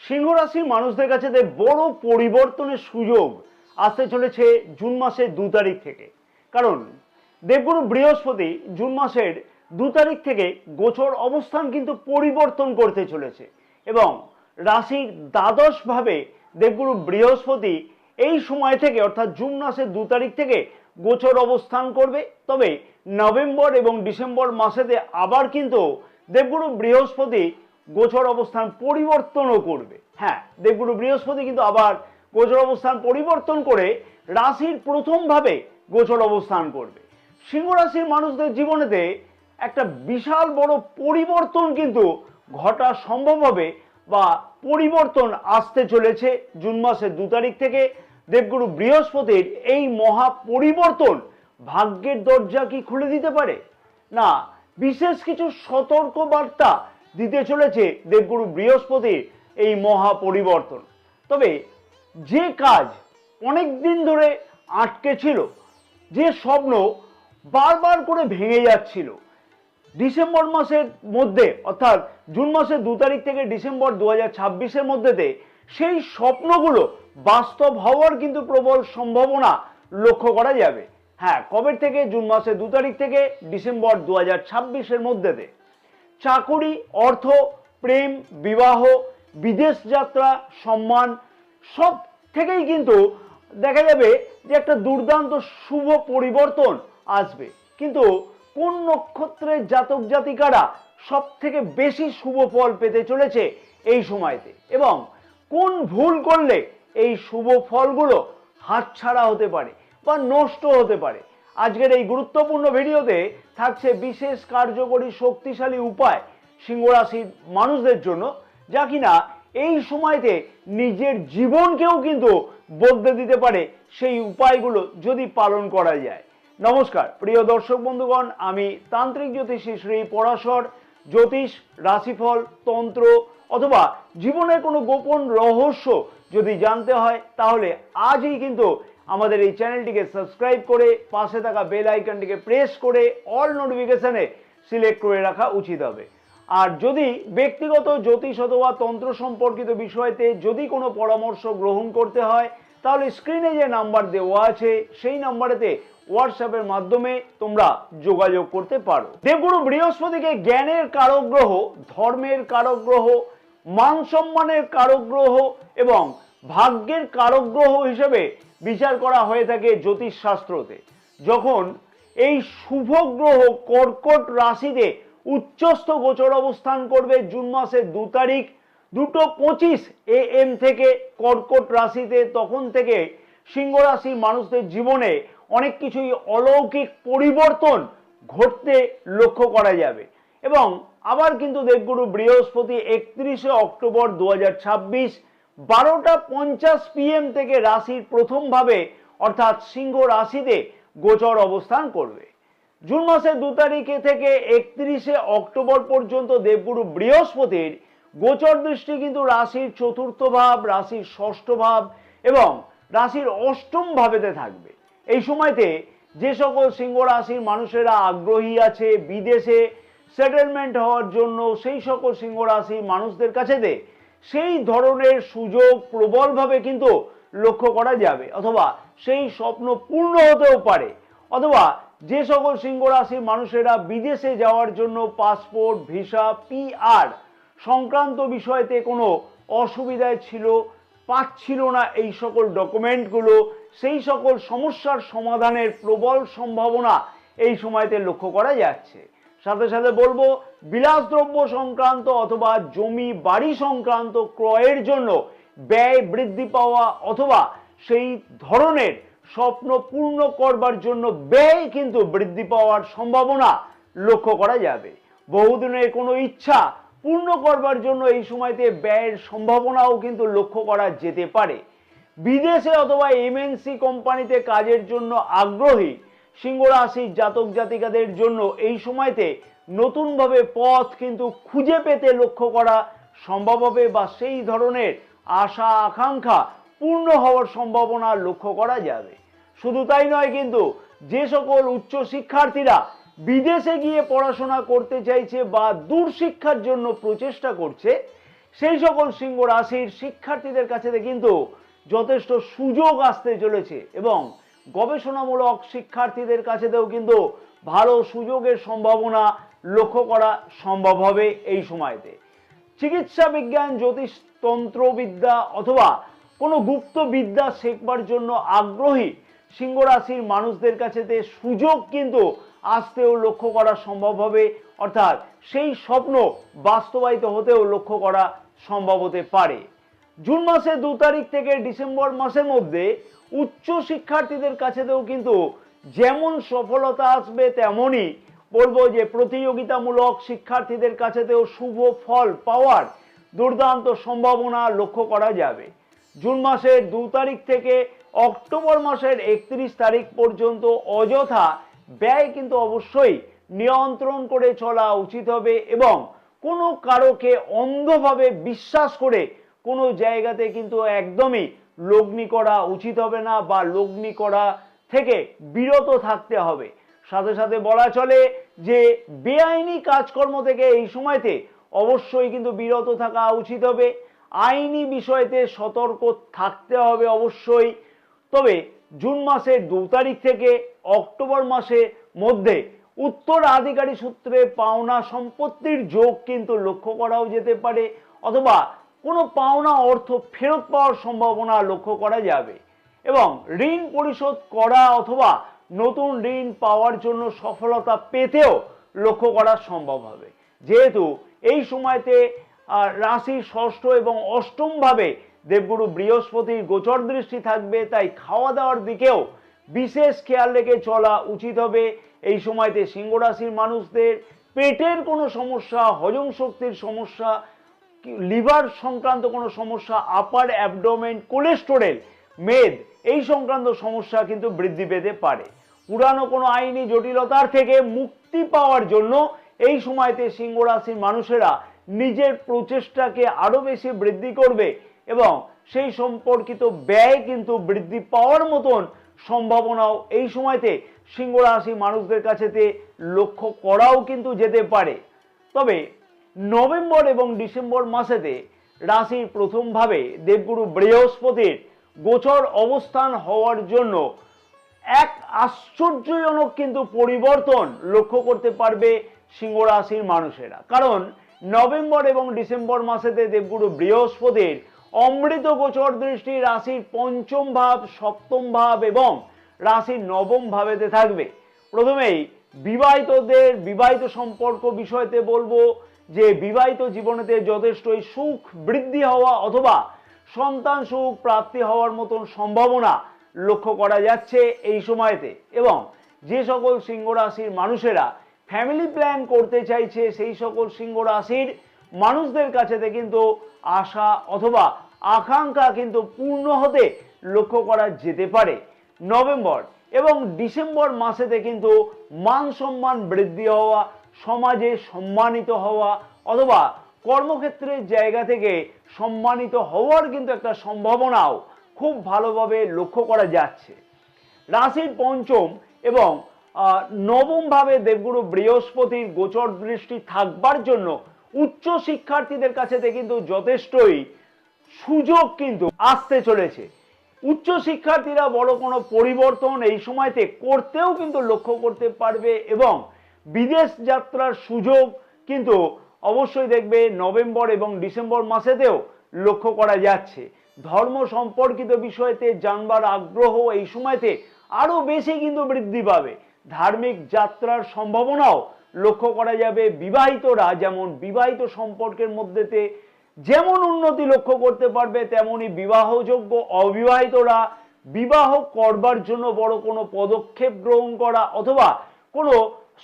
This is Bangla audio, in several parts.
সিংহ রাশির মানুষদের কাছে বড় পরিবর্তনের সুযোগ আসতে চলেছে জুন মাসের 2 তারিখ থেকে। কারণ দেবগুরু বৃহস্পতি জুন মাসের 2 তারিখ থেকে গোচর অবস্থান কিন্তু পরিবর্তন করতে চলেছে এবং রাশির দ্বাদশ ভাবে দেবগুরু বৃহস্পতি এই সময় থেকে অর্থাৎ জুন মাসের 2 তারিখ থেকে গোচর অবস্থান করবে। তবে নভেম্বর এবং ডিসেম্বর মাসেতে আবার কিন্তু দেবগুরু বৃহস্পতি গোচর অবস্থান পরিবর্তনও করবে। হ্যাঁ, দেবগুরু বৃহস্পতি কিন্তু আবার গোচর অবস্থান পরিবর্তন করে রাশির প্রথম ভাবে গোচর অবস্থান করবে। সিংহ রাশির মানুষদের জীবনেতে একটা বিশাল বড় পরিবর্তন কিন্তু ঘটা সম্ভব হবে বা পরিবর্তন আসতে চলেছে জুন মাসের 2 তারিখ থেকে। দেবগুরু বৃহস্পতির এই মহা পরিবর্তন ভাগ্যের দরজা কি খুলে দিতে পারে? না, বিশেষ কিছু সতর্ক বার্তা দিতে চলেছে দেবগুরু বৃহস্পতির এই মহা পরিবর্তন। তবে যে কাজ অনেক দিন ধরে আটকে ছিল, যে স্বপ্ন বারবার করে ভেঙে যাচ্ছিল, ডিসেম্বর মাসের মধ্যে অর্থাৎ জুন মাসের 2 তারিখ থেকে ডিসেম্বর 2026-এর মধ্যেতে সেই স্বপ্নগুলো বাস্তব হওয়ার কিন্তু প্রবল সম্ভাবনা লক্ষ্য করা যাবে। হ্যাঁ, কবে থেকে? জুন মাসের 2 তারিখ থেকে ডিসেম্বর 2026-এর মধ্যেতে চাকুরি, অর্থ, প্রেম, বিবাহ, বিদেশ যাত্রা, সম্মান সব থেকেই কিন্তু দেখা যাবে যে একটা দুর্দান্ত শুভ পরিবর্তন আসবে। কিন্তু কোন নক্ষত্রের জাতক জাতিকারা সব থেকে বেশি শুভ ফল পেতে চলেছে এই সময়তে, এবং কোন ভুল করলে এই শুভ ফলগুলো হাতছাড়া হতে পারে বা নষ্ট হতে পারে, আজকের এই গুরুত্বপূর্ণ ভিডিওতে থাকছে বিশেষ কার্যকরী শক্তিশালী উপায় সিংহ রাশির মানুষদের জন্য, যা কিনা এই সময়তে নিজের জীবনকেও কিন্তু বদলে দিতে পারে সেই উপায়গুলো যদি পালন করা যায়। নমস্কার প্রিয় দর্শক বন্ধুগণ, আমি তান্ত্রিক জ্যোতিষী শ্রী পরাশর। জ্যোতিষ, রাশিফল, তন্ত্র অথবা জীবনের কোনো গোপন রহস্য যদি জানতে হয় তাহলে আজই কিন্তু আমাদের এই চ্যানেলটিকে সাবস্ক্রাইব করে পাশে থাকা বেল আইকনটিকে প্রেস করে অল নোটিফিকেশনে সিলেক্ট করে রাখা উচিত হবে। আর যদি ব্যক্তিগত জ্যোতিষ অথবা তন্ত্র সম্পর্কিত বিষয়তে যদি কোনো পরামর্শ গ্রহণ করতে হয় তাহলে স্ক্রিনে যে নাম্বার দেওয়া আছে সেই নাম্বারেতে হোয়াটসঅ্যাপের মাধ্যমে তোমরা যোগাযোগ করতে পারো। দেবগুরু বৃহস্পতিকে জ্ঞানের কারক গ্রহ, ধর্মের কারক গ্রহ, মান সম্মানের কারক গ্রহ এবং ভাগ্যের কারক গ্রহ হিসেবে বিচার করা হয়ে থাকে জ্যোতিষ শাস্ত্রতে। যখন এই শুভ গ্রহ কর্কট রাশিতে উচ্চস্থ গোচর অবস্থান করবে জুন মাসের 2 তারিখ 2:25 AM থেকে কর্কট রাশিতে, তখন থেকে সিংহ রাশির মানুষদের জীবনে অনেক কিছুই অলৌকিক পরিবর্তন ঘটতে লক্ষ্য করা যাবে। এবং আবার কিন্তু দেবগুরু বৃহস্পতি 31 অক্টোবর 2026 12:50 PM থেকে রাশির প্রথম ভাবে অর্থাৎ সিংহ রাশিতে গোচর অবস্থান করবে। জুন মাসের 2 তারিখে থেকে 31 অক্টোবর পর্যন্ত দেবগুরু বৃহস্পতির গোচর দৃষ্টি কিন্তু রাশির চতুর্থ ভাব, রাশির ষষ্ঠ ভাব এবং রাশির অষ্টম ভাবেতে থাকবে। এই সময়তে যে সকল সিংহ রাশির মানুষেরা আগ্রহী আছে বিদেশে সেটেলমেন্ট হওয়ার জন্য, সেই সকল সিংহ রাশির মানুষদের কাছে সেই ধরনের সুযোগ প্রবলভাবে কিন্তু লক্ষ্য করা যাবে, অথবা সেই স্বপ্ন পূর্ণ হতেও পারে। অথবা যে সকল সিংহ রাশির মানুষেরা বিদেশে যাওয়ার জন্য পাসপোর্ট, ভিসা, PR সংক্রান্ত বিষয়তে কোনো অসুবিধায় ছিল, পাচ্ছিল না এই সকল ডকুমেন্টগুলো, সেই সকল সমস্যার সমাধানের প্রবল সম্ভাবনা এই সময়তে লক্ষ্য করা যাচ্ছে। সাথে সাথে বলবো বিলাসদ্রব্য সংক্রান্ত অথবা জমি বাড়ি সংক্রান্ত ক্রয়ের জন্য ব্যয় বৃদ্ধি পাওয়া অথবা সেই ধরনের স্বপ্ন পূর্ণ করবার জন্য ব্যয় কিন্তু বৃদ্ধি পাওয়ার সম্ভাবনা লক্ষ্য করা যাবে। বহুদিনের কোনো ইচ্ছা পূর্ণ করবার জন্য এই সময়তে ব্যয়ের সম্ভাবনাও কিন্তু লক্ষ্য করা যেতে পারে। বিদেশে অথবা MNC কোম্পানিতে কাজের জন্য আগ্রহী সিংহ রাশির জাতক জাতিকাদের জন্য এই সময়তে নতুনভাবে পথ কিন্তু খুঁজে পেতে লক্ষ্য করা সম্ভব হবে, বা সেই ধরনের আশা আকাঙ্ক্ষা পূর্ণ হওয়ার সম্ভাবনা লক্ষ্য করা যাবে। শুধু তাই নয়, কিন্তু যে সকল উচ্চ শিক্ষার্থীরা বিদেশে গিয়ে পড়াশোনা করতে চাইছে বা দূর শিক্ষার জন্য প্রচেষ্টা করছে সেই সকল সিংহ রাশির শিক্ষার্থীদের কাছে কিন্তু যথেষ্ট সুযোগ আসতে চলেছে এবং গবেষণামূলক শিক্ষার্থীদের কাছেতেও কিন্তু ভালো সুযোগের সম্ভাবনা লক্ষ্য করা সম্ভব হবে এই সময়তে। চিকিৎসা বিজ্ঞান, জ্যোতিষ, তন্ত্রবিদ্যা অথবা কোনো গুপ্ত বিদ্যা শেখবার জন্য আগ্রহী সিংহ রাশির মানুষদের কাছেতে সুযোগ কিন্তু আসতেও লক্ষ্য করা সম্ভব হবে, অর্থাৎ সেই স্বপ্ন বাস্তবায়িত হতেও লক্ষ্য করা সম্ভব হতে পারে। জুন মাসের 2 তারিখ থেকে ডিসেম্বর মাসের মধ্যে উচ্চ শিক্ষার্থীদের কাছেতেও কিন্তু যেমন সফলতা আসবে তেমনই বলবো যে প্রতিযোগিতামূলক শিক্ষার্থীদের কাছেতেও শুভ ফল পাওয়ার দুর্দান্ত সম্ভাবনা লক্ষ্য করা যাবে। জুন মাসের 2 তারিখ থেকে অক্টোবর মাসের 31 তারিখ পর্যন্ত অযথা ব্যয় কিন্তু অবশ্যই নিয়ন্ত্রণ করে চলা উচিত হবে এবং কোনো কারোকে অন্ধভাবে বিশ্বাস করে কোনো জায়গাতে কিন্তু একদমই লগ্নি করা উচিত হবে না বা লগ্নি করা থেকে বিরত থাকতে হবে। সাথে সাথে বলা চলে যে বেআইনি কাজকর্ম থেকে এই সময়তে অবশ্যই কিন্তু বিরত থাকা উচিত হবে। আইনি বিষয়তে সতর্ক থাকতে হবে অবশ্যই। তবে জুন মাসের 2 তারিখ থেকে অক্টোবর মাসের মধ্যে উত্তরাধিকারী সূত্রে পাওনা সম্পত্তির যোগ কিন্তু লক্ষ্য করাও যেতে পারে অথবা কোনো পাওনা অর্থ ফেরত পাওয়ার সম্ভাবনা লক্ষ্য করা যাবে এবং ঋণ পরিশোধ করা অথবা নতুন ঋণ পাওয়ার জন্য সফলতা পেতেও লক্ষ্য করা সম্ভব হবে। যেহেতু এই সময়তে রাশির ষষ্ঠ এবং অষ্টম ভাবে দেবগুরু বৃহস্পতির গোচর দৃষ্টি থাকবে, তাই খাওয়া দাওয়ার দিকেও বিশেষ খেয়াল রেখে চলা উচিত হবে। এই সময়তে সিংহ রাশির মানুষদের পেটের কোনো সমস্যা, হজম শক্তির সমস্যা, লিভার সংক্রান্ত কোনো সমস্যা, আপার অ্যাবডোমেন, কোলেস্টেরল, মেদ এই সংক্রান্ত সমস্যা কিন্তু বৃদ্ধি পেতে পারে। পুরানো কোনো আইনি জটিলতার থেকে মুক্তি পাওয়ার জন্য এই সময়তে সিংহ রাশির মানুষেরা নিজের প্রচেষ্টাকে আরো বেশি বৃদ্ধি করবে এবং সেই সম্পর্কিত ব্যয় কিন্তু বৃদ্ধি পাওয়ার মতন সম্ভাবনাও এই সময়তে সিংহ রাশি মানুষদের কাছেতে লক্ষ্য করাও কিন্তু যেতে পারে। তবে নভেম্বর এবং ডিসেম্বর মাসেতে রাশির প্রথম ভাবে দেবগুরু বৃহস্পতির গোচর অবস্থান হওয়ার জন্য এক আশ্চর্যজনক কিন্তু পরিবর্তন লক্ষ্য করতে পারবে সিংহ রাশির মানুষেরা। কারণ নভেম্বর এবং ডিসেম্বর মাসেতে দেবগুরু বৃহস্পতির অমৃত গোচর দৃষ্টি রাশির পঞ্চম ভাব, সপ্তম ভাব এবং রাশির নবম ভাবেতে থাকবে। প্রথমেই বিবাহিতদের বিবাহিত সম্পর্ক বিষয়তে বলবো যে বিবাহিত জীবনেতে যথেষ্টই সুখ বৃদ্ধি হওয়া অথবা সন্তান সুখ প্রাপ্তি হওয়ার মতন সম্ভাবনা লক্ষ্য করা যাচ্ছে এই সময়তে এবং যে সকল সিংহ রাশির মানুষেরা ফ্যামিলি প্ল্যান করতে চাইছে সেই সকল সিংহ রাশির মানুষদের কাছেতে কিন্তু আশা অথবা আকাঙ্ক্ষা কিন্তু পূর্ণ হতে লক্ষ্য করা যেতে পারে। নভেম্বর এবং ডিসেম্বর মাসেতে কিন্তু মান সম্মান বৃদ্ধি হওয়া, সমাজে সম্মানিত হওয়া অথবা কর্মক্ষেত্রের জায়গা থেকে সম্মানিত হওয়ার কিন্তু একটা সম্ভাবনাও খুব ভালোভাবে লক্ষ্য করা যাচ্ছে। রাশির পঞ্চম এবং নবম ভাবে দেবগুরু বৃহস্পতির গোচর দৃষ্টি থাকবার জন্য উচ্চ শিক্ষার্থীদের কাছে কিন্তু যথেষ্টই সুযোগ কিন্তু আসতে চলেছে। উচ্চ শিক্ষার্থীরা বড় কোনো পরিবর্তন এই সময়তে করতেও কিন্তু লক্ষ্য করতে পারবে এবং বিদেশ যাত্রার সুযোগ কিন্তু অবশ্যই দেখবে নভেম্বর এবং ডিসেম্বর মাসেতেও লক্ষ্য করা যাচ্ছে। ধর্ম সম্পর্কিত বিষয়তে জানবার আগ্রহ এই সময়তে আরো বেশি কিন্তু বৃদ্ধি পাবে। ধার্মিক যাত্রার সম্ভাবনাও লক্ষ্য করা যাবে। বিবাহিতরা যেমন বিবাহিত সম্পর্কের মধ্যেতে যেমন উন্নতি লক্ষ্য করতে পারবে, তেমনি বিবাহযোগ্য অবিবাহিতরা বিবাহ করবার জন্য বড় কোনো পদক্ষেপ গ্রহণ করা অথবা কোনো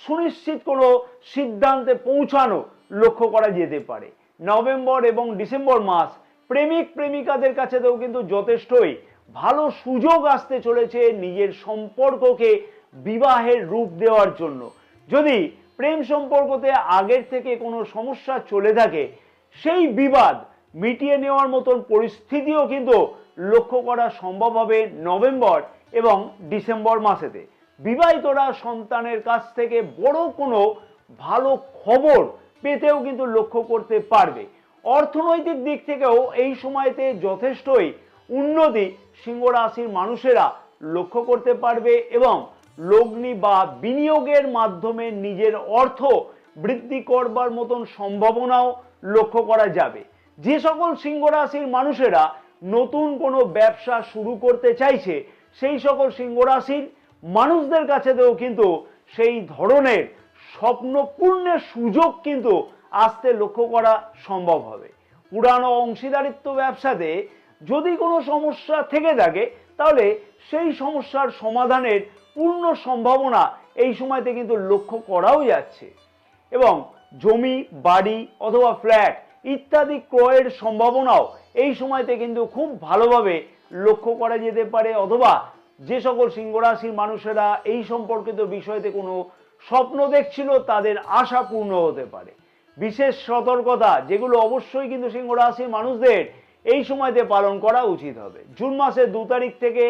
সুনিশ্চিত কোনো সিদ্ধান্তে পৌঁছানো লক্ষ্য করা যেতে পারে। নভেম্বর এবং ডিসেম্বর মাস প্রেমিক প্রেমিকাদের কাছেও কিন্তু যথেষ্টই ভালো সুযোগ আসতে চলেছে নিজের সম্পর্ককে বিবাহের রূপ দেওয়ার জন্য। যদি প্রেম সম্পর্কতে আগের থেকে কোনো সমস্যা চলে থাকে সেই বিবাদ মিটিয়ে নেওয়ার মতন পরিস্থিতিও কিন্তু লক্ষ্য করা সম্ভব হবে নভেম্বর এবং ডিসেম্বর মাসেতে। বিবাহিতরা সন্তানের কাছ থেকে বড় কোনো ভালো খবর পেতেও কিন্তু লক্ষ্য করতে পারবে। অর্থনৈতিক দিক থেকেও এই সময়তে যথেষ্টই উন্নতি সিংহ রাশির মানুষেরা লক্ষ্য করতে পারবে এবং লগ্নি বা বিনিয়োগের মাধ্যমে নিজের অর্থ বৃদ্ধি করবার মতন সম্ভাবনাও লক্ষ্য করা যাবে। যে সকল সিংহ রাশির মানুষেরা নতুন কোনো ব্যবসা শুরু করতে চাইছে সেই সকল সিংহ রাশির মানুষদের কাছেও কিন্তু সেই ধরনের স্বপ্ন পূর্ণের সুযোগ কিন্তু আসতে লক্ষ্য করা সম্ভব হবে। পুরানো অংশীদারিত্ব ব্যবসাতে যদি কোনো সমস্যা থেকে থাকে তাহলে সেই সমস্যার সমাধানের পূর্ণ সম্ভাবনা এই সময়তে কিন্তু লক্ষ্য করাও যাচ্ছে এবং জমি বাড়ি অথবা ফ্ল্যাট ইত্যাদি ক্রয়ের সম্ভাবনাও এই সময়তে কিন্তু খুব ভালোভাবে লক্ষ্য করা যেতে পারে, অথবা যে সকল সিংহ রাশির মানুষেরা এই সম্পর্কিত বিষয়তে কোনো স্বপ্ন দেখছিল তাদের আশা পূর্ণ হতে পারে। বিশেষ সতর্কতা যেগুলো অবশ্যই কিন্তু সিংহ রাশির মানুষদের এই সময়তে পালন করা উচিত হবে। জুন মাসের 2 তারিখ থেকে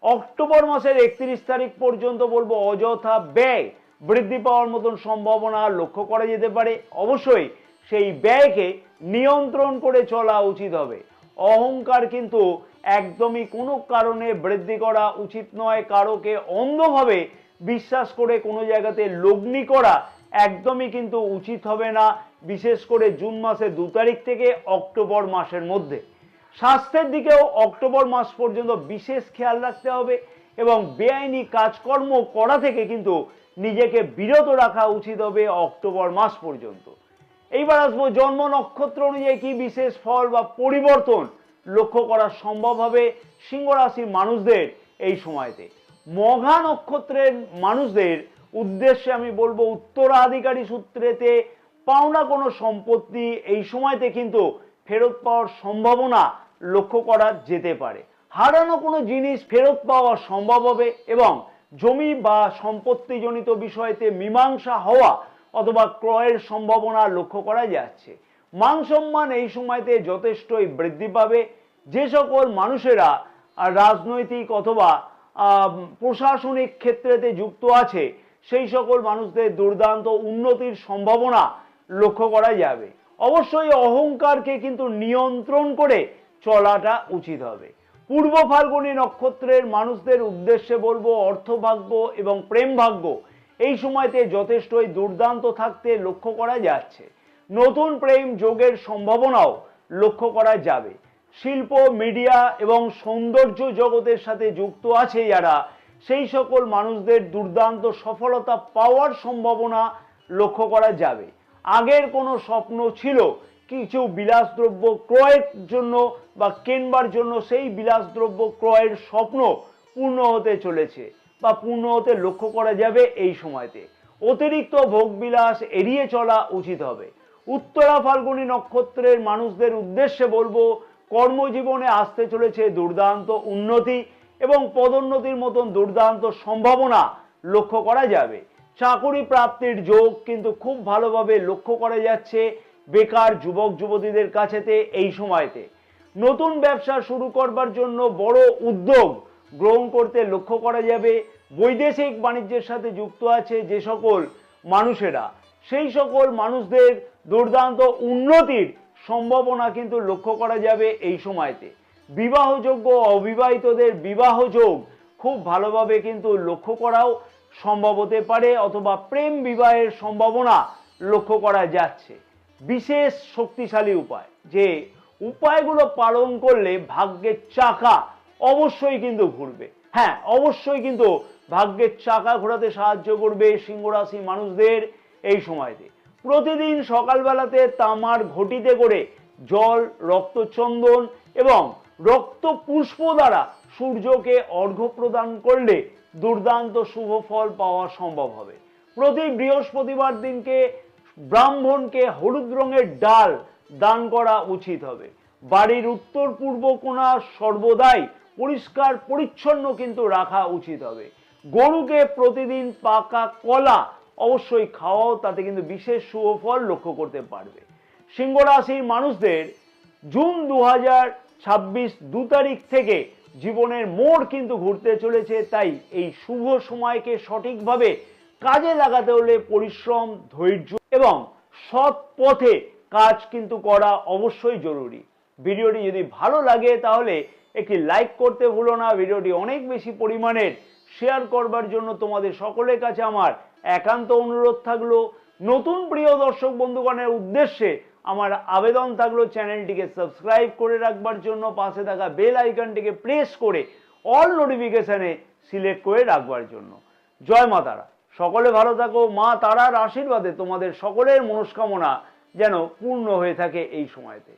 অক্টোবর মাসের 31 তারিখ পর্যন্ত বলবো অযথা ব্যয় বৃদ্ধি পাওয়ার মতন সম্ভাবনা লক্ষ্য করা যেতে পারে। অবশ্যই সেই ব্যয়কে নিয়ন্ত্রণ করে চলা উচিত হবে। অহংকার কিন্তু একদমই কোনো কারণে বৃদ্ধি করা উচিত নয়। কারোকে অন্ধভাবে বিশ্বাস করে কোনো জায়গাতে লগ্নি করা একদমই কিন্তু উচিত হবে না, বিশেষ করে জুন মাসের 2 তারিখ থেকে অক্টোবর মাসের মধ্যে। স্বাস্থ্যের দিকেও অক্টোবর মাস পর্যন্ত বিশেষ খেয়াল রাখতে হবে এবং বেআইনি কাজকর্ম করা থেকে কিন্তু নিজেকে বিরত রাখা উচিত হবে অক্টোবর মাস পর্যন্ত। এইবার আসবো জন্ম নক্ষত্র অনুযায়ী কি বিশেষ ফল বা পরিবর্তন লক্ষ্য করা সম্ভব হবে সিংহ রাশির মানুষদের এই সময়তে। মঘা নক্ষত্রের মানুষদের উদ্দেশ্যে আমি বলবো উত্তরাধিকারী সূত্রেতে পাওনা কোনো সম্পত্তি এই সময়তে কিন্তু ফেরত পাওয়ার সম্ভাবনা লক্ষ্য করা যেতে পারে। হারানো কোনো জিনিস ফেরত পাওয়া সম্ভব হবে এবং জমি বা সম্পত্তিজনিত বিষয়তে মীমাংসা হওয়া অথবা ক্রয়ের সম্ভাবনা লক্ষ্য করা যাচ্ছে। মান সম্মান এই সময়তে যথেষ্টই বৃদ্ধি পাবে। যে সকল মানুষেরা রাজনৈতিক অথবা প্রশাসনিক ক্ষেত্রেতে যুক্ত আছে সেই সকল মানুষদের দুর্দান্ত উন্নতির সম্ভাবনা লক্ষ্য করা যাবে। অবশ্যই অহংকারকে কিন্তু নিয়ন্ত্রণ করে চলাটা উচিত হবে। পূর্ব ফাল্গুনী নক্ষত্রের মানুষদের উদ্দেশ্যে বলবো অর্থভাগ্য এবং প্রেম ভাগ্য এই সময়তে যথেষ্টই দুর্দান্ত থাকতে লক্ষ্য করা যাচ্ছে। নতুন প্রেম যোগের সম্ভাবনাও লক্ষ্য করা যাবে। শিল্প মিডিয়া এবং সৌন্দর্য জগতের সাথে যুক্ত আছে যারা সেই সকল মানুষদের দুর্দান্ত সফলতা পাওয়ার সম্ভাবনা লক্ষ্য করা যাবে। আগের কোনো স্বপ্ন ছিল কিছু বিলাসদ্রব্য ক্রয়ের জন্য বা কেনবার জন্য, সেই বিলাসদ্রব্য ক্রয়ের স্বপ্ন পূর্ণ হতে চলেছে বা পূর্ণ হতে লক্ষ্য করা যাবে এই সময়তে। অতিরিক্ত ভোগবিলাস এড়িয়ে চলা উচিত হবে। উত্তরা ফাল্গুনী নক্ষত্রের মানুষদের উদ্দেশ্যে বলবো কর্মজীবনে আসতে চলেছে দুর্দান্ত উন্নতি এবং পদোন্নতির মতন দুর্দান্ত সম্ভাবনা লক্ষ্য করা যাবে। চাকরি প্রাপ্তির যোগ কিন্তু খুব ভালোভাবে লক্ষ্য করা যাচ্ছে বেকার যুবক যুবতীদের কাছেতে এই সময়তে। নতুন ব্যবসা শুরু করবার জন্য বড় উদ্যোগ গ্রহণ করতে লক্ষ্য করা যাবে। বৈদেশিক বাণিজ্যের সাথে যুক্ত আছে যে সকল মানুষেরা সেই সকল মানুষদের দুর্দান্ত উন্নতির সম্ভাবনা কিন্তু লক্ষ্য করা যাবে এই সময়তে। বিবাহযোগ্য অবিবাহিতদের বিবাহ যোগ খুব ভালোভাবে কিন্তু লক্ষ্য করাও সম্ভব হতে পারে অথবা প্রেম বিবাহের সম্ভাবনা লক্ষ্য করা যাচ্ছে। বিশেষ শক্তিশালী উপায়, যে উপায়গুলো পালন করলে ভাগ্যের চাকা অবশ্যই কিন্তু ঘুরবে। হ্যাঁ, অবশ্যই কিন্তু ভাগ্যের চাকা ঘোরাতে সাহায্য করবে সিংহ রাশি মানুষদের এই সময়তে। প্রতিদিন সকালবেলাতে তামার ঘটিতে করে জল, রক্তচন্দন এবং রক্ত পুষ্প দ্বারা সূর্যকে অর্ঘ্য প্রদান করলে দুর্দান্ত শুভ ফল পাওয়া সম্ভব হবে। প্রতি বৃহস্পতিবার দিনকে ব্রাহ্মণকে হলুদ রঙের ডাল দান করা উচিত হবে। বাড়ির উত্তর পূর্ব কোণা সর্বদাই পরিষ্কার পরিচ্ছন্ন কিন্তু রাখা উচিত হবে। গরুকে প্রতিদিন পাকা কলা অবশ্যই খাওয়াও, তাতে কিন্তু বিশেষ শুভ ফল লক্ষ্য করতে পারবে। সিংহ রাশির মানুষদের জুন 2026 2 তারিখ থেকে জীবনের মোড় কিন্তু ঘুরতে চলেছে, তাই এই শুভ সময়কে সঠিকভাবে কাজে লাগাতে হলে পরিশ্রম, ধৈর্য এবং সৎ পথে কাজ কিন্তু করা অবশ্যই জরুরি। ভিডিওটি যদি ভালো লাগে তাহলে একটি লাইক করতে ভুলো না। ভিডিওটি অনেক বেশি পরিমাণের শেয়ার করবার জন্য তোমাদের সকলের কাছে আমার একান্ত অনুরোধ থাকলো। নতুন প্রিয় দর্শক বন্ধুগণের উদ্দেশ্যে আমার আবেদন থাকলো চ্যানেলটিকে সাবস্ক্রাইব করে রাখবার জন্য, পাশে থাকা বেল আইকনটিকে প্রেস করে অল নোটিফিকেশনে সিলেক্ট করে রাখবার জন্য। জয় মা তারা, সকলে ভালো থাকো। মা তারার আশীর্বাদে তোমাদের সকলের মনস্কামনা যেন পূর্ণ হয়ে থাকে এই সময়তে।